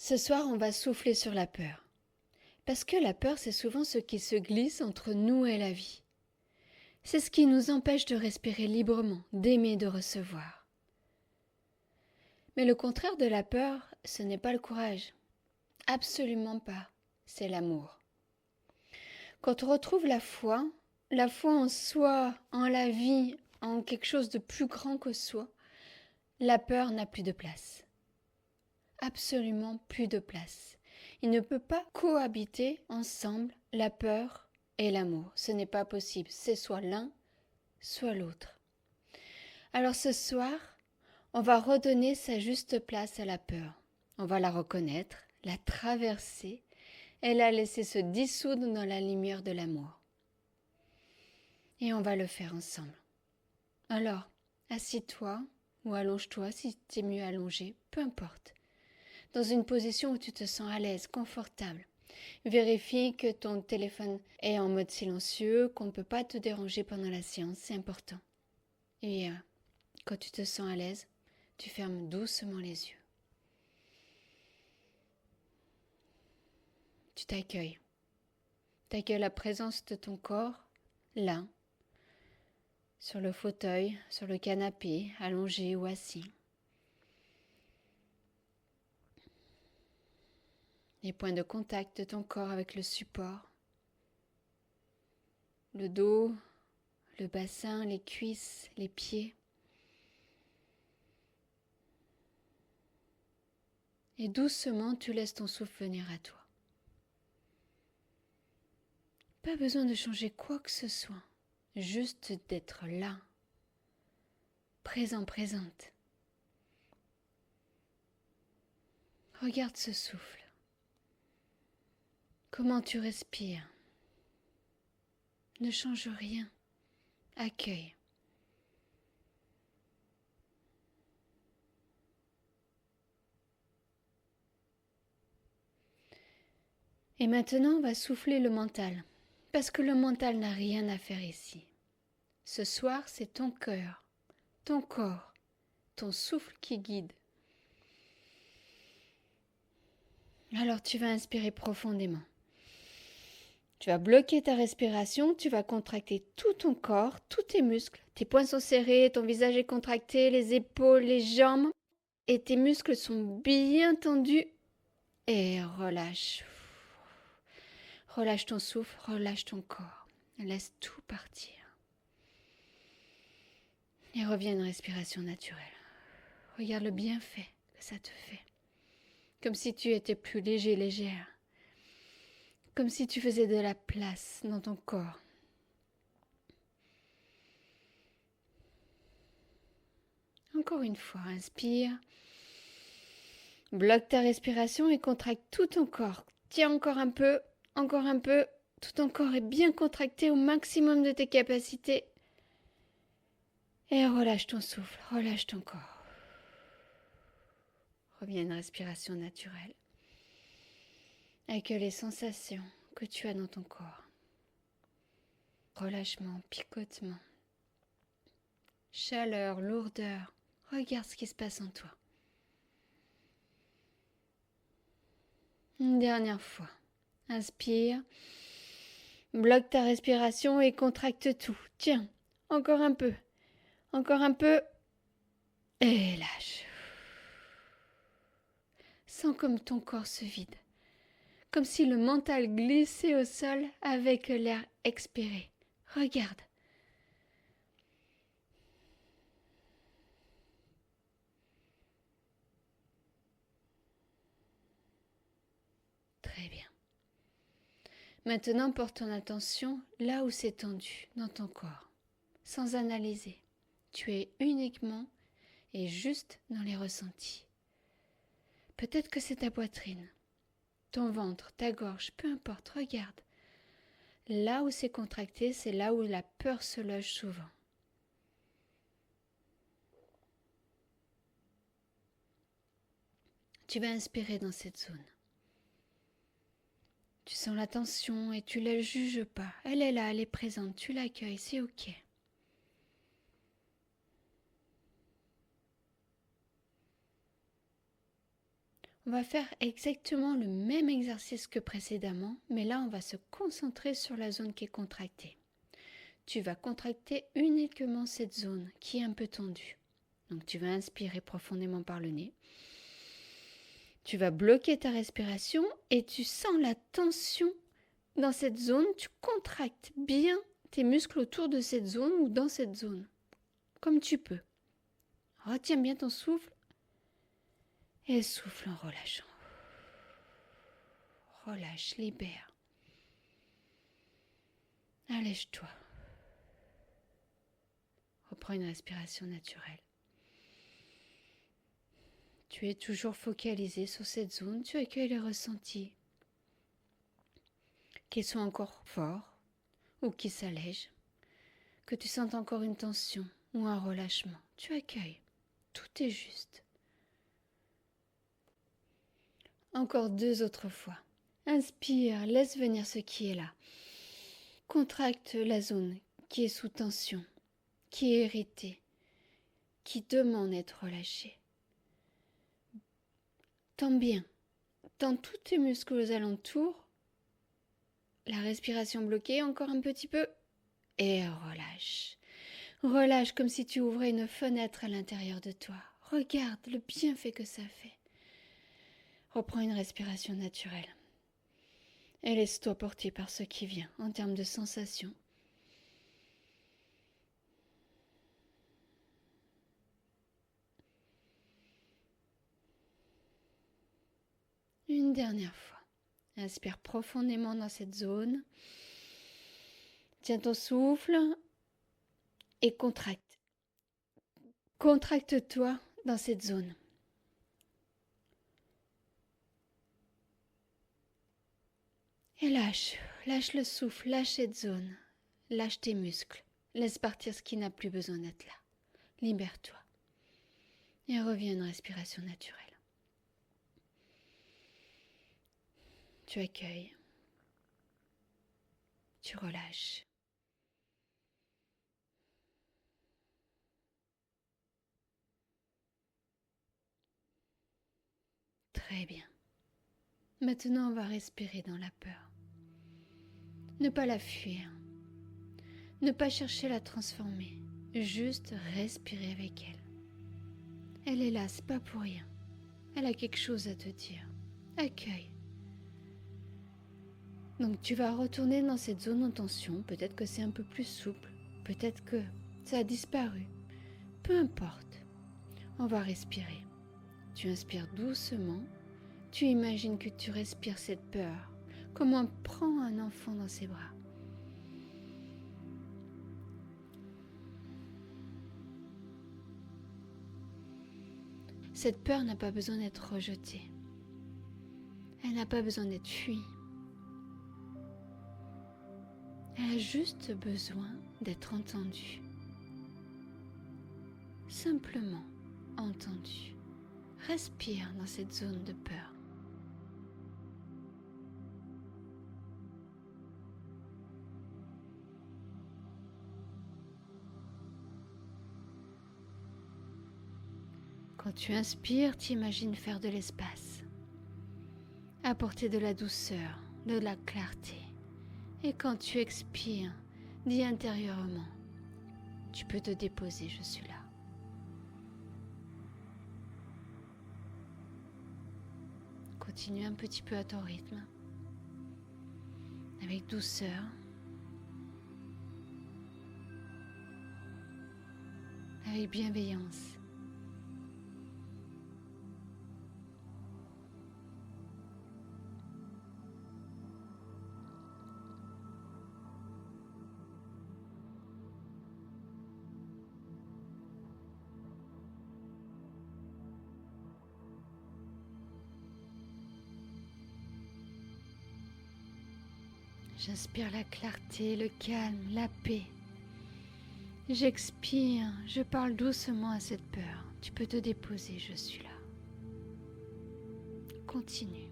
Ce soir, on va souffler sur la peur. Parce que la peur, c'est souvent ce qui se glisse entre nous et la vie. C'est ce qui nous empêche de respirer librement, d'aimer, de recevoir. Mais le contraire de la peur, ce n'est pas le courage. Absolument pas. C'est l'amour. Quand on retrouve la foi en soi, en la vie, en quelque chose de plus grand que soi, la peur n'a plus de place. Absolument plus de place. Il ne peut pas cohabiter ensemble la peur et l'amour. Ce n'est pas possible. C'est soit l'un, soit l'autre. Alors ce soir, on va redonner sa juste place à la peur. On va la reconnaître, la traverser et la laisser se dissoudre dans la lumière de l'amour. Et on va le faire ensemble. Alors, assis-toi ou allonge-toi si tu es mieux allongé, peu importe. Dans une position où tu te sens à l'aise, confortable. Vérifie que ton téléphone est en mode silencieux, qu'on ne peut pas te déranger pendant la séance, c'est important. Et quand tu te sens à l'aise, tu fermes doucement les yeux. Tu t'accueilles. T'accueilles la présence de ton corps, là, sur le fauteuil, sur le canapé, allongé ou assis. Les points de contact de ton corps avec le support, le dos, le bassin, les cuisses, les pieds. Et doucement, tu laisses ton souffle venir à toi. Pas besoin de changer quoi que ce soit, juste d'être là, présent, présente. Regarde ce souffle. Comment tu respires. Ne change rien. Accueille. Et maintenant, on va souffler le mental. Parce que le mental n'a rien à faire ici. Ce soir, c'est ton cœur, ton corps, ton souffle qui guide. Alors tu vas inspirer profondément. Tu vas bloquer ta respiration, tu vas contracter tout ton corps, tous tes muscles. Tes poings sont serrés, ton visage est contracté, les épaules, les jambes. Et tes muscles sont bien tendus. Et relâche. Relâche ton souffle, relâche ton corps. Laisse tout partir. Et reviens à une respiration naturelle. Regarde le bienfait que ça te fait. Comme si tu étais plus léger, légère. Comme si tu faisais de la place dans ton corps. Encore une fois, inspire. Bloque ta respiration et contracte tout ton corps. Tiens encore un peu, Tout ton corps est bien contracté au maximum de tes capacités. Et relâche ton souffle, relâche ton corps. Reviens à une respiration naturelle. Accueille les sensations que tu as dans ton corps. Relâchement, picotement, chaleur, lourdeur. Regarde ce qui se passe en toi. Une dernière fois. Inspire. Bloque ta respiration et contracte tout. Tiens, encore un peu. Encore un peu. Et lâche. Sens comme ton corps se vide. Comme si le mental glissait au sol avec l'air expiré. Regarde. Très bien. Maintenant, porte ton attention là où c'est tendu dans ton corps, sans analyser. Tu es uniquement et juste dans les ressentis. Peut-être que c'est ta poitrine, ton ventre, ta gorge, peu importe, regarde. Là où c'est contracté, c'est là où la peur se loge souvent. Tu vas inspirer dans cette zone. Tu sens la tension et tu ne la juges pas. Elle est là, elle est présente, tu l'accueilles, c'est ok. On va faire exactement le même exercice que précédemment, mais là on va se concentrer sur la zone qui est contractée. Tu vas contracter uniquement cette zone qui est un peu tendue. Donc tu vas inspirer profondément par le nez. Tu vas bloquer ta respiration et tu sens la tension dans cette zone. Tu contractes bien tes muscles autour de cette zone ou dans cette zone, comme tu peux. Retiens bien ton souffle et souffle en relâchant. Relâche, libère. Allège-toi. Reprends une respiration naturelle. Tu es toujours focalisé sur cette zone, tu accueilles les ressentis, qu'ils soient encore forts ou qu'ils s'allègent, que tu sentes encore une tension ou un relâchement. Tu accueilles, tout est juste. Encore 2 autres fois. Inspire, laisse venir ce qui est là. Contracte la zone qui est sous tension, qui est irritée, qui demande d'être relâchée. Tends bien, tends tous tes muscles aux alentours. La respiration bloquée, encore un petit peu. Et relâche. Relâche comme si tu ouvrais une fenêtre à l'intérieur de toi. Regarde le bienfait que ça fait. Reprends une respiration naturelle. Et laisse-toi porter par ce qui vient en termes de sensations. Une dernière fois. Inspire profondément dans cette zone. Tiens ton souffle et contracte. Contracte-toi dans cette zone. Et lâche le souffle, lâche cette zone. Lâche tes muscles. Laisse partir ce qui n'a plus besoin d'être là. Libère-toi. Et reviens à une respiration naturelle. Tu accueilles. Tu relâches. Très bien. Maintenant, on va respirer dans la peur. Ne pas la fuir. Ne pas chercher à la transformer. Juste respirer avec elle. Elle est là, c'est pas pour rien. Elle a quelque chose à te dire. Accueille. Donc tu vas retourner dans cette zone en tension. Peut-être que c'est un peu plus souple. Peut-être que ça a disparu. Peu importe. On va respirer. Tu inspires doucement. Tu imagines que tu respires cette peur, comme on prend un enfant dans ses bras. Cette peur n'a pas besoin d'être rejetée. Elle n'a pas besoin d'être fuie. Elle a juste besoin d'être entendue. Simplement entendue. Respire dans cette zone de peur. Quand tu inspires, tu imagines faire de l'espace, apporter de la douceur, de la clarté. Et quand tu expires, dis intérieurement, tu peux te déposer, je suis là. Continue un petit peu à ton rythme, avec douceur. Avec bienveillance. J'inspire la clarté, le calme, la paix. J'expire, je parle doucement à cette peur. Tu peux te déposer, je suis là. Continue.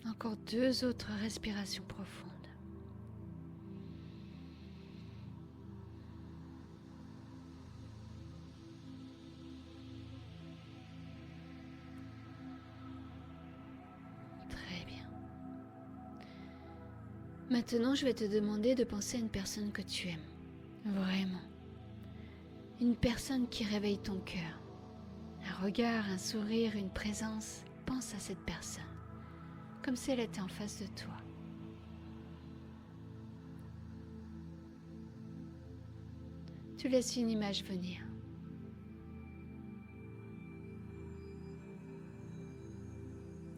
Encore 2 autres respirations profondes. Maintenant, je vais te demander de penser à une personne que tu aimes. Vraiment. Une personne qui réveille ton cœur. Un regard, un sourire, une présence. Pense à cette personne, comme si elle était en face de toi. Tu laisses une image venir.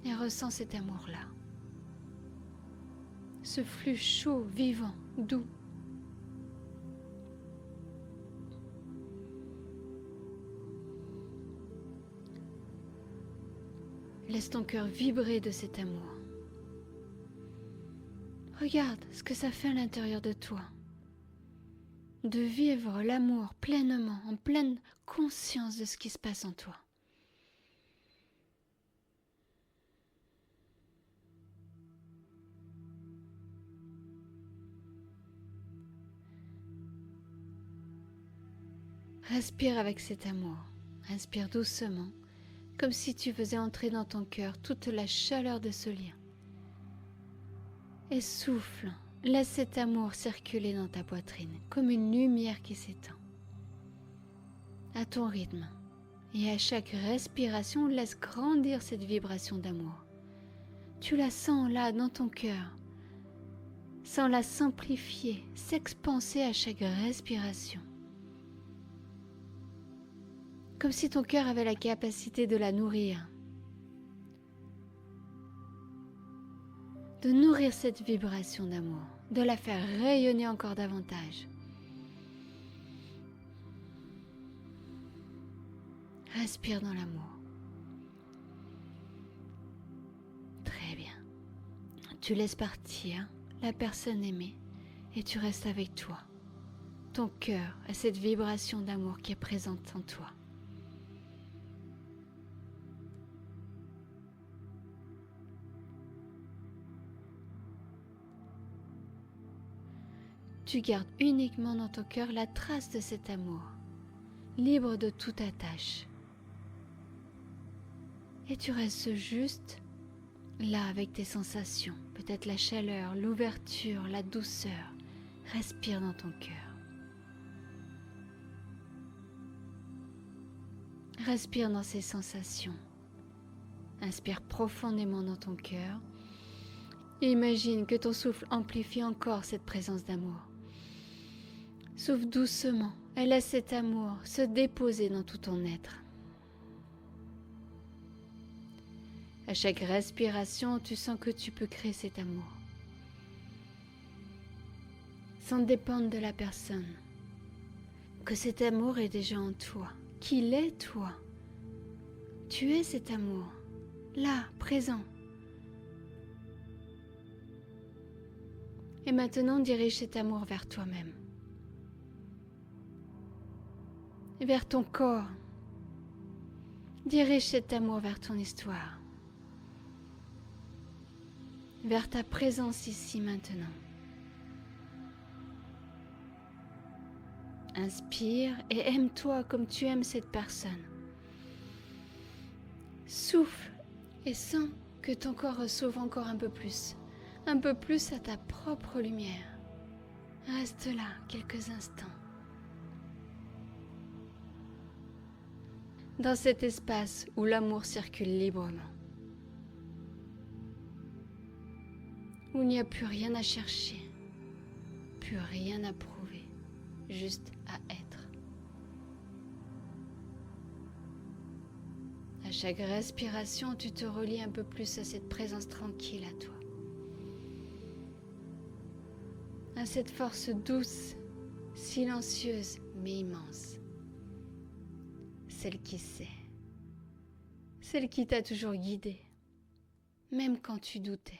Et ressens cet amour-là. Ce flux chaud, vivant, doux. Laisse ton cœur vibrer de cet amour. Regarde ce que ça fait à l'intérieur de toi. De vivre l'amour pleinement, en pleine conscience de ce qui se passe en toi. Respire avec cet amour. Inspire doucement, comme si tu faisais entrer dans ton cœur toute la chaleur de ce lien. Et souffle, laisse cet amour circuler dans ta poitrine, comme une lumière qui s'étend. À ton rythme, et à chaque respiration, laisse grandir cette vibration d'amour. Tu la sens là, dans ton cœur. Sens la s'amplifier, s'expanser à chaque respiration. Comme si ton cœur avait la capacité de la nourrir. De nourrir cette vibration d'amour, de la faire rayonner encore davantage. Respire dans l'amour. Très bien. Tu laisses partir la personne aimée et tu restes avec toi. Ton cœur a cette vibration d'amour qui est présente en toi. Tu gardes uniquement dans ton cœur la trace de cet amour, libre de toute attache. Et tu restes juste là avec tes sensations, peut-être la chaleur, l'ouverture, la douceur. Respire dans ton cœur. Respire dans ces sensations. Inspire profondément dans ton cœur. Et imagine que ton souffle amplifie encore cette présence d'amour. Souffle doucement et laisse cet amour se déposer dans tout ton être. À chaque respiration, tu sens que tu peux créer cet amour. Sans dépendre de la personne. Que cet amour est déjà en toi. Qu'il est toi. Tu es cet amour. Là, présent. Et maintenant, dirige cet amour vers toi-même. Vers ton corps. Dirige cet amour vers ton histoire. Vers ta présence ici maintenant. Inspire et aime-toi comme tu aimes cette personne. Souffle et sens que ton corps s'ouvre encore un peu plus à ta propre lumière. Reste là quelques instants. Dans cet espace où l'amour circule librement. Où il n'y a plus rien à chercher, plus rien à prouver, juste à être. À chaque respiration, tu te relis un peu plus à cette présence tranquille à toi. À cette force douce, silencieuse, mais immense. Celle qui sait. Celle qui t'a toujours guidé, même quand tu doutais.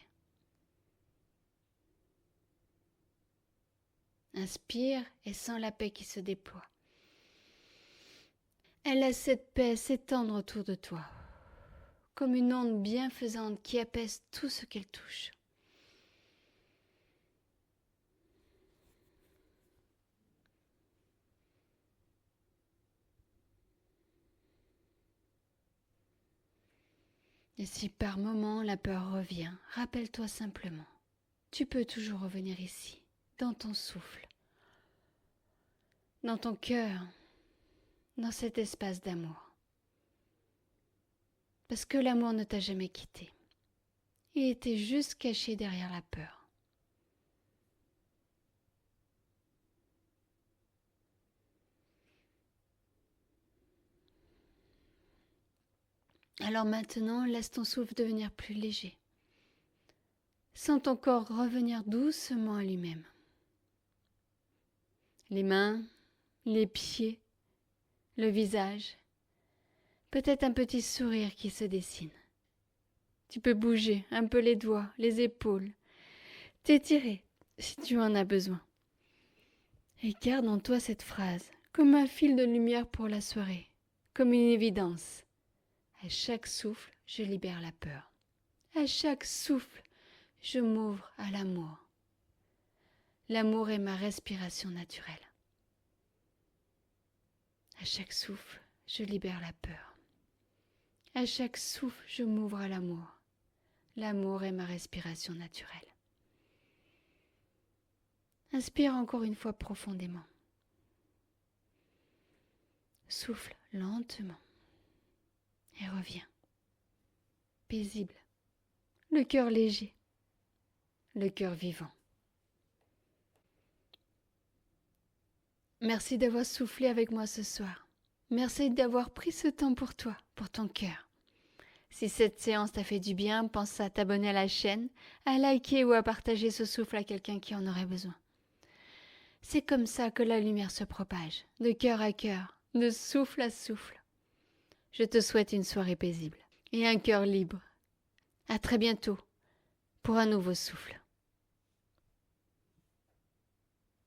Inspire et sens la paix qui se déploie. Elle laisse cette paix s'étendre autour de toi, comme une onde bienfaisante qui apaise tout ce qu'elle touche. Et si par moment la peur revient, rappelle-toi simplement, tu peux toujours revenir ici, dans ton souffle, dans ton cœur, dans cet espace d'amour. Parce que l'amour ne t'a jamais quitté. Il était juste caché derrière la peur. Alors maintenant, laisse ton souffle devenir plus léger. Sens ton corps revenir doucement à lui-même. Les mains, les pieds, le visage, peut-être un petit sourire qui se dessine. Tu peux bouger un peu les doigts, les épaules, t'étirer si tu en as besoin. Et garde en toi cette phrase, comme un fil de lumière pour la soirée, comme une évidence. À chaque souffle, je libère la peur. À chaque souffle, je m'ouvre à l'amour. L'amour est ma respiration naturelle. À chaque souffle, je libère la peur. À chaque souffle, je m'ouvre à l'amour. L'amour est ma respiration naturelle. Inspire encore une fois profondément. Souffle lentement et reviens. Paisible, le cœur léger, le cœur vivant. Merci d'avoir soufflé avec moi ce soir. Merci d'avoir pris ce temps pour toi, pour ton cœur. Si cette séance t'a fait du bien, pense à t'abonner à la chaîne, à liker ou à partager ce souffle à quelqu'un qui en aurait besoin. C'est comme ça que la lumière se propage, de cœur à cœur, de souffle à souffle. Je te souhaite une soirée paisible et un cœur libre. À très bientôt pour un nouveau souffle.